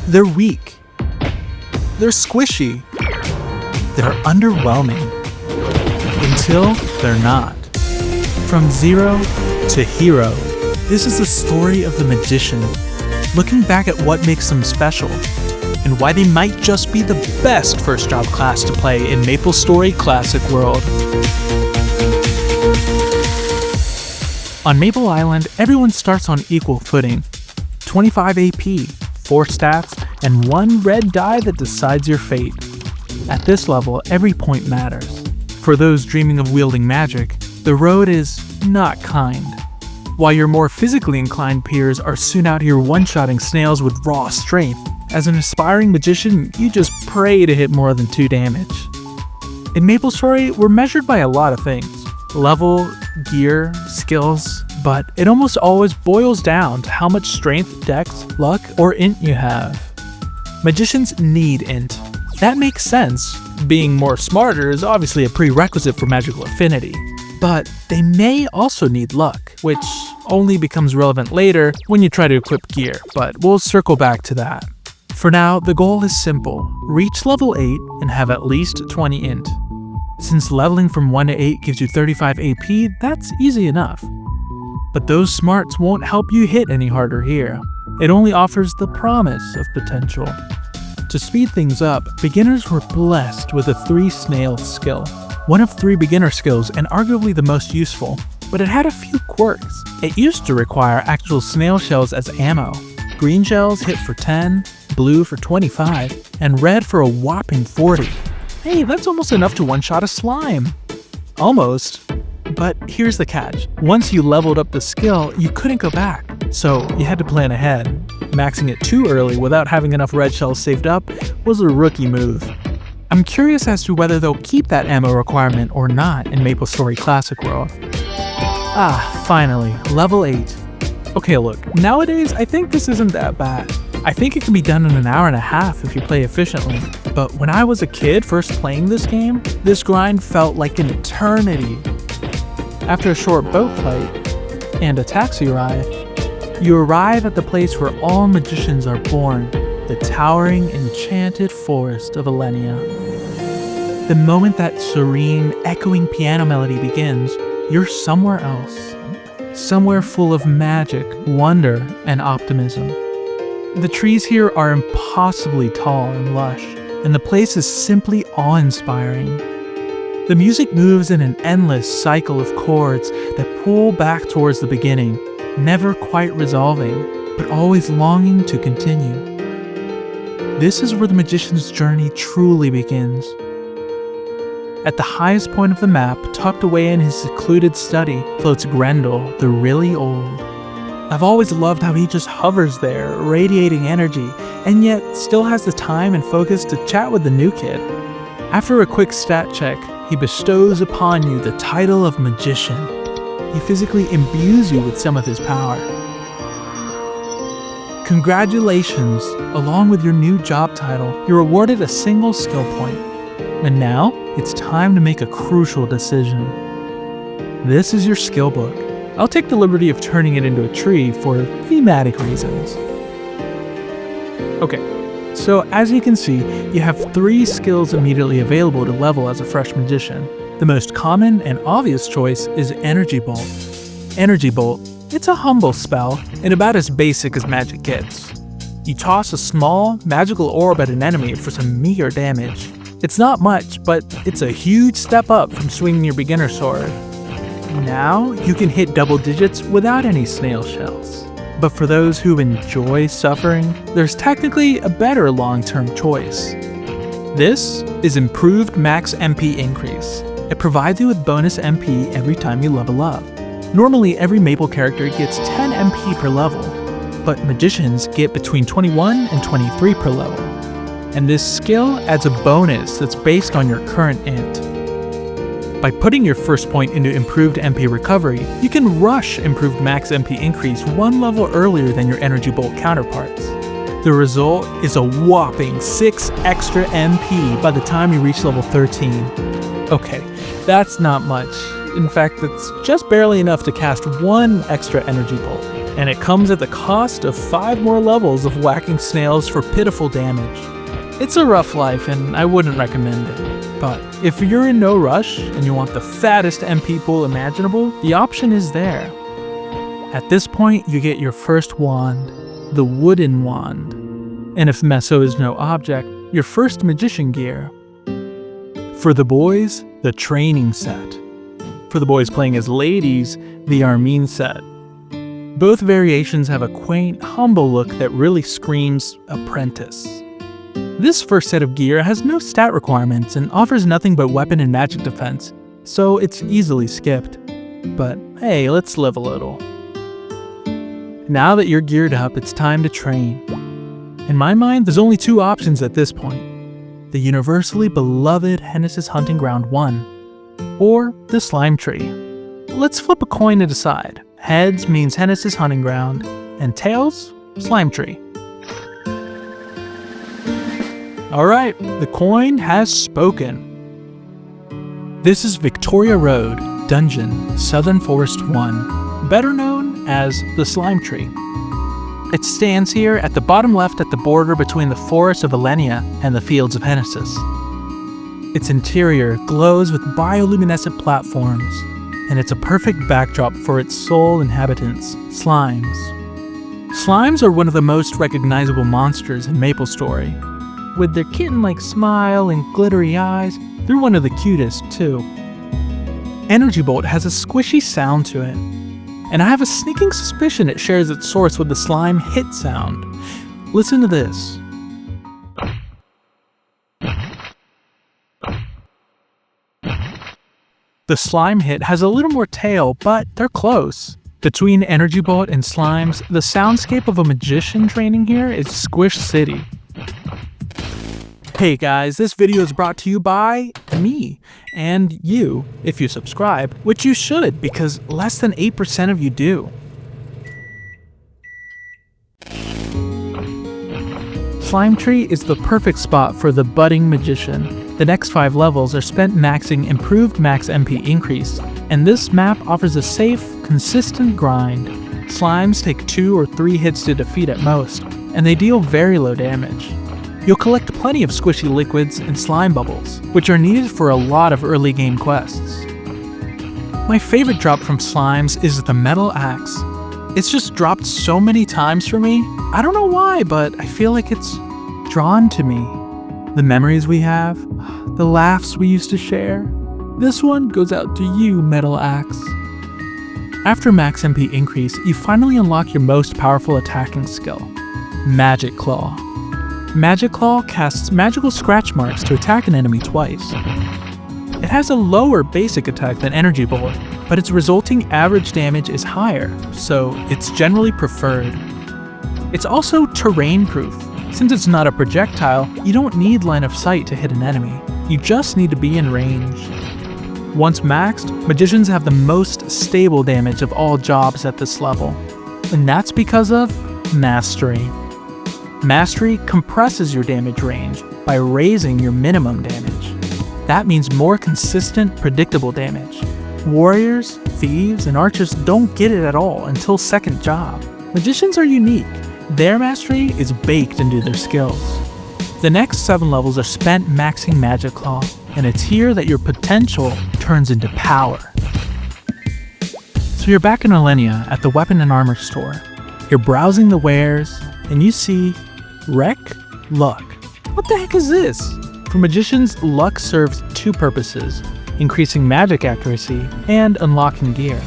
They're weak. They're squishy. They're underwhelming. Until they're not. From zero to hero, this is the story of the magician, looking back at what makes them special, and why they might just be the best first job class to play in MapleStory Classic World. On Maple Island, everyone starts on equal footing. 25 AP, 4 stats, and 1 red die that decides your fate. At this level, every point matters. For those dreaming of wielding magic, the road is not kind. While your more physically inclined peers are soon out here one-shotting Snails with raw strength, as an aspiring magician, you just pray to hit more than 2 damage. In MapleStory, we're measured by a lot of things. Level, gear, skills, but it almost always boils down to how much strength, dex, luck, or int you have. Magicians need int. That makes sense. Being more smarter is obviously a prerequisite for magical affinity. But they may also need luck, which only becomes relevant later when you try to equip gear, but we'll circle back to that. For now, the goal is simple: reach level 8 and have at least 20 int. Since leveling from 1 to 8 gives you 35 AP, that's easy enough. But those smarts won't help you hit any harder here. It only offers the promise of potential. To speed things up, beginners were blessed with a 3 Snails skill. One of 3 beginner skills and arguably the most useful, but it had a few quirks. It used to require actual snail shells as ammo. Green shells hit for 10, blue for 25, and red for a whopping 40. Hey, that's almost enough to one-shot a slime. Almost. But here's the catch. Once you leveled up the skill, you couldn't go back. So you had to plan ahead. Maxing it too early without having enough red shells saved up was a rookie move. I'm curious as to whether they'll keep that ammo requirement or not in MapleStory Classic World. Finally, level 8. Okay, look, nowadays I think this isn't that bad. I think it can be done in an hour and a half if you play efficiently. But when I was a kid first playing this game, this grind felt like an eternity. After a short boat flight and a taxi ride, you arrive at the place where all magicians are born, the towering, enchanted forest of Ellinia. The moment that serene, echoing piano melody begins, you're somewhere else. Somewhere full of magic, wonder, and optimism. The trees here are impossibly tall and lush, and the place is simply awe-inspiring. The music moves in an endless cycle of chords that pull back towards the beginning, never quite resolving, but always longing to continue. This is where the magician's journey truly begins. At the highest point of the map, tucked away in his secluded study, floats Grendel, the really old. I've always loved how he just hovers there, radiating energy, and yet still has the time and focus to chat with the new kid. After a quick stat check, he bestows upon you the title of Magician. He physically imbues you with some of his power. Congratulations! Along with your new job title, you're awarded a single skill point. And now, it's time to make a crucial decision. This is your skill book. I'll take the liberty of turning it into a tree for thematic reasons. Okay, so as you can see, you have 3 skills immediately available to level as a fresh magician. The most common and obvious choice is Energy Bolt. Energy Bolt, it's a humble spell, and about as basic as magic gets. You toss a small, magical orb at an enemy for some meager damage. It's not much, but it's a huge step up from swinging your beginner sword. Now, you can hit double digits without any snail shells. But for those who enjoy suffering, there's technically a better long-term choice. This is Improved MaxMP Increase. It provides you with bonus MP every time you level up. Normally, every Maple character gets 10 MP per level, but magicians get between 21 and 23 per level. And this skill adds a bonus that's based on your current int. By putting your first point into Improved MP Recovery, you can rush Improved Max MP Increase 1 level earlier than your Energy Bolt counterparts. The result is a whopping 6 extra MP by the time you reach level 13. Okay, that's not much. In fact, that's just barely enough to cast 1 extra Energy Bolt. and it comes at the cost of 5 more levels of whacking snails for pitiful damage. It's a rough life and I wouldn't recommend it, but if you're in no rush and you want the fattest MP pool imaginable, the option is there. At this point, you get your first wand, the wooden wand, and if Meso is no object, your first magician gear. For the boys, the training set. For the boys playing as ladies, the Armin set. Both variations have a quaint, humble look that really screams apprentice. This first set of gear has no stat requirements and offers nothing but weapon and magic defense, so it's easily skipped. But hey, let's live a little. Now that you're geared up, it's time to train. In my mind, there's only 2 options at this point. The universally beloved Hennessy's Hunting Ground 1, or the Slime Tree. Let's flip a coin to decide. Heads means Hennessy's Hunting Ground, and tails, Slime Tree. Alright, the coin has spoken. This is Victoria Road, Dungeon, Southern Forest 1, better known as the Slime Tree. It stands here at the bottom left at the border between the forest of Ellinia and the fields of Hennessy's. Its interior glows with bioluminescent platforms, and it's a perfect backdrop for its sole inhabitants, slimes. Slimes are one of the most recognizable monsters in MapleStory. With their kitten-like smile and glittery eyes, they're one of the cutest, too. Energy Bolt has a squishy sound to it, and I have a sneaking suspicion it shares its source with the slime hit sound. Listen to this. The slime hit has a little more tail, but they're close. Between Energy Bolt and slimes, the soundscape of a magician training here is Squish City. Hey guys, this video is brought to you by me, and you, if you subscribe, which you should because less than 8% of you do. Slime Tree is the perfect spot for the budding magician. The next 5 levels are spent maxing improved MaxMP increase, and this map offers a safe, consistent grind. Slimes take 2 or 3 hits to defeat at most, and they deal very low damage. You'll collect plenty of squishy liquids and slime bubbles, which are needed for a lot of early game quests. My favorite drop from slimes is the metal axe. It's just dropped so many times for me. I don't know why, but I feel like it's drawn to me. The memories we have, the laughs we used to share. This one goes out to you, metal axe. After max MP increase, you finally unlock your most powerful attacking skill, Magic Claw. Magic Claw casts magical scratch marks to attack an enemy twice. It has a lower basic attack than Energy Bolt, but its resulting average damage is higher, so it's generally preferred. It's also terrain proof. Since it's not a projectile, you don't need line of sight to hit an enemy. You just need to be in range. Once maxed, magicians have the most stable damage of all jobs at this level, and that's because of Mastery. Mastery compresses your damage range by raising your minimum damage. That means more consistent, predictable damage. Warriors, thieves, and archers don't get it at all until second job. Magicians are unique. Their mastery is baked into their skills. The next 7 levels are spent maxing Magic Claw, and it's here that your potential turns into power. So you're back in Ellinia at the weapon and armor store. You're browsing the wares, and you see Wreck Luck. What the heck is this? For magicians, luck serves 2 purposes, increasing magic accuracy and unlocking gear.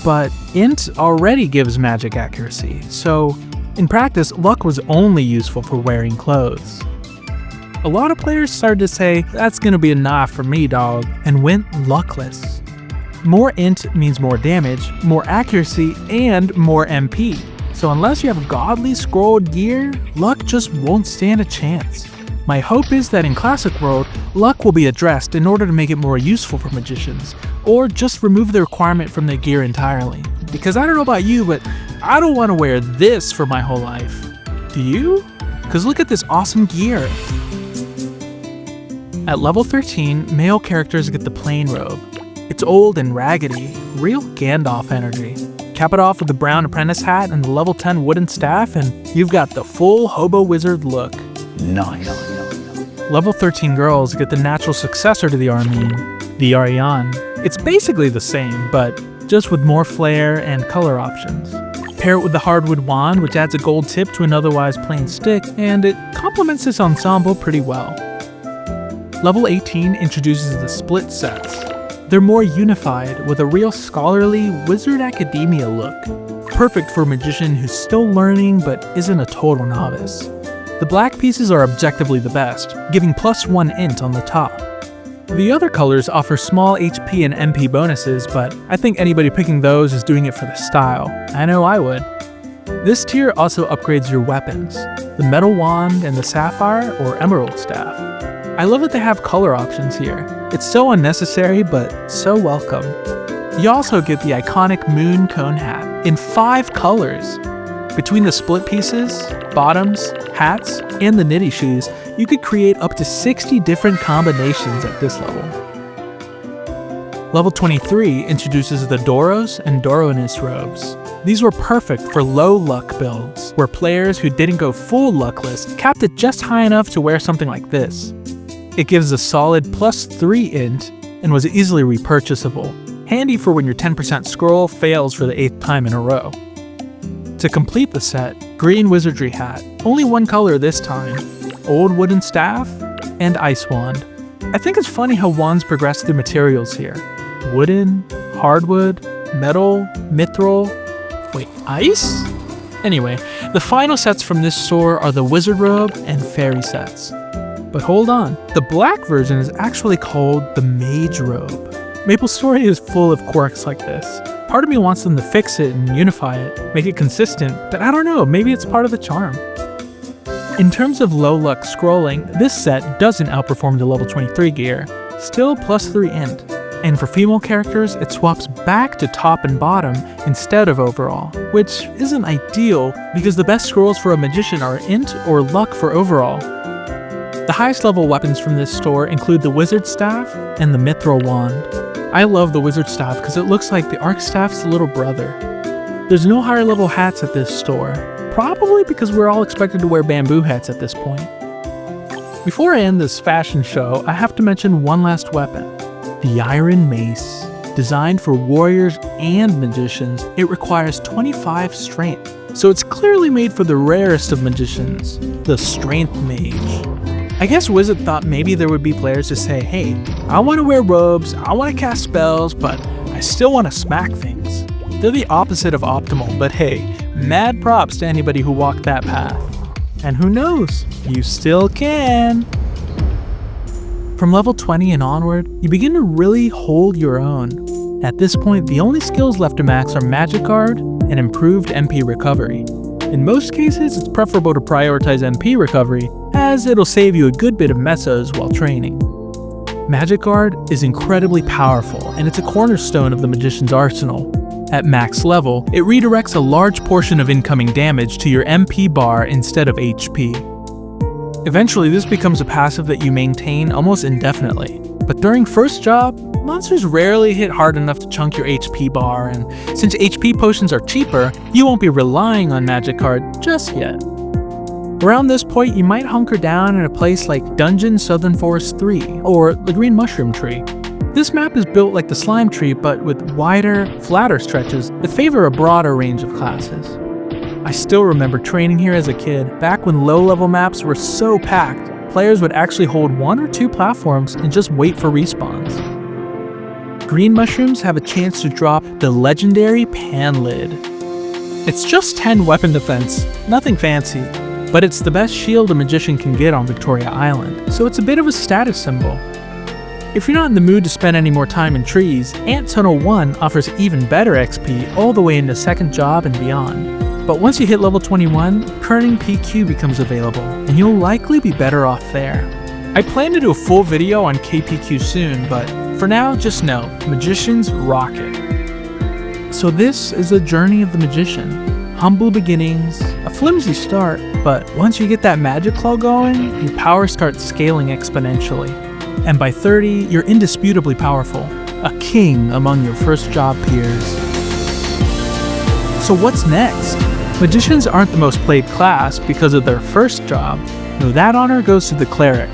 But Int already gives magic accuracy, so in practice, luck was only useful for wearing clothes. A lot of players started to say, that's gonna be enough for me, dog, and went LUKless. More Int means more damage, more accuracy, and more MP. So unless you have godly scrolled gear, luck just won't stand a chance. My hope is that in Classic World, luck will be addressed in order to make it more useful for magicians, or just remove the requirement from the gear entirely. Because I don't know about you, but I don't want to wear this for my whole life. Do you? Because look at this awesome gear. At level 13, male characters get the plain robe. It's old and raggedy, real Gandalf energy. Cap it off with the brown apprentice hat and the level 10 wooden staff, and you've got the full hobo wizard look. Nice. Level 13 girls get the natural successor to the Armin, the Ariane. It's basically the same, but just with more flair and color options. Pair it with the hardwood wand, which adds a gold tip to an otherwise plain stick, and it complements this ensemble pretty well. Level 18 introduces the split sets. They're more unified, with a real scholarly wizard academia look. Perfect for a magician who's still learning but isn't a total novice. The black pieces are objectively the best, giving +1 int on the top. The other colors offer small HP and MP bonuses, but I think anybody picking those is doing it for the style. I know I would. This tier also upgrades your weapons, the metal wand and the sapphire or emerald staff. I love that they have color options here. It's so unnecessary, but so welcome. You also get the iconic moon cone hat in 5 colors. Between the split pieces, bottoms, hats, and the nitty shoes, you could create up to 60 different combinations at this level. Level 23 introduces the Doros and Doronis robes. These were perfect for low luck builds, where players who didn't go full LUKless capped it just high enough to wear something like this. It gives a solid +3 int and was easily repurchasable, handy for when your 10% scroll fails for the 8th time in a row. To complete the set, green wizardry hat, only one color this time, old wooden staff, and ice wand. I think it's funny how wands progress through materials here. Wooden, hardwood, metal, mithril, wait, ice? Anyway, the final sets from this store are the wizard robe and fairy sets. But hold on, the black version is actually called the mage robe. MapleStory is full of quirks like this. Part of me wants them to fix it and unify it, make it consistent, but I don't know, maybe it's part of the charm. In terms of low luck scrolling, this set doesn't outperform the level 23 gear, still +3 int. And for female characters, it swaps back to top and bottom instead of overall, which isn't ideal because the best scrolls for a magician are int or luck for overall. The highest level weapons from this store include the wizard staff and the mithril wand. I love the wizard staff because it looks like the arc staff's little brother. There's no higher level hats at this store, probably because we're all expected to wear bamboo hats at this point. Before I end this fashion show, I have to mention one last weapon, the Iron Mace. Designed for warriors and magicians, it requires 25 strength, so it's clearly made for the rarest of magicians, the strength mage. I guess Wizard thought maybe there would be players to say, hey, I want to wear robes, I want to cast spells, but I still want to smack things. They're the opposite of optimal, but hey, mad props to anybody who walked that path. And who knows, you still can! From level 20 and onward, you begin to really hold your own. At this point, the only skills left to max are Magic Guard and improved MP recovery. In most cases, it's preferable to prioritize MP recovery, as it'll save you a good bit of mesos while training. Magic Guard is incredibly powerful, and it's a cornerstone of the Magician's arsenal. At max level, it redirects a large portion of incoming damage to your MP bar instead of HP. Eventually, this becomes a passive that you maintain almost indefinitely, but during first job, monsters rarely hit hard enough to chunk your HP bar, and since HP potions are cheaper, you won't be relying on Magic Guard just yet. Around this point, you might hunker down in a place like Dungeon Southern Forest 3, or the Green Mushroom Tree. This map is built like the Slime Tree, but with wider, flatter stretches that favor a broader range of classes. I still remember training here as a kid, back when low-level maps were so packed, players would actually hold 1 or 2 platforms and just wait for respawns. Green mushrooms have a chance to drop the legendary Pan Lid. It's just 10 weapon defense, nothing fancy, but it's the best shield a magician can get on Victoria Island, so it's a bit of a status symbol. If you're not in the mood to spend any more time in trees, Ant Tunnel 1 offers even better XP all the way into second job and beyond. But once you hit level 21, Kerning PQ becomes available, and you'll likely be better off there. I plan to do a full video on KPQ soon, but for now, just know, magicians rock it. So this is the journey of the magician. Humble beginnings, a flimsy start, but once you get that magic claw going, your power starts scaling exponentially. And by 30, you're indisputably powerful, a king among your first job peers. So what's next? Magicians aren't the most played class because of their first job. No, that honor goes to the cleric.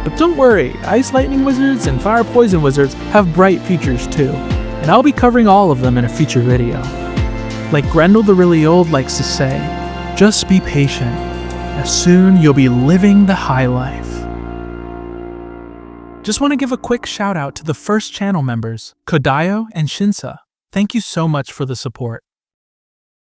But don't worry, Ice Lightning Wizards and Fire Poison Wizards have bright futures too, and I'll be covering all of them in a future video. Like Grendel the Really Old likes to say, just be patient, as soon you'll be living the high life. Just want to give a quick shout out to the first channel members, Kodayo and Shinsa. Thank you so much for the support.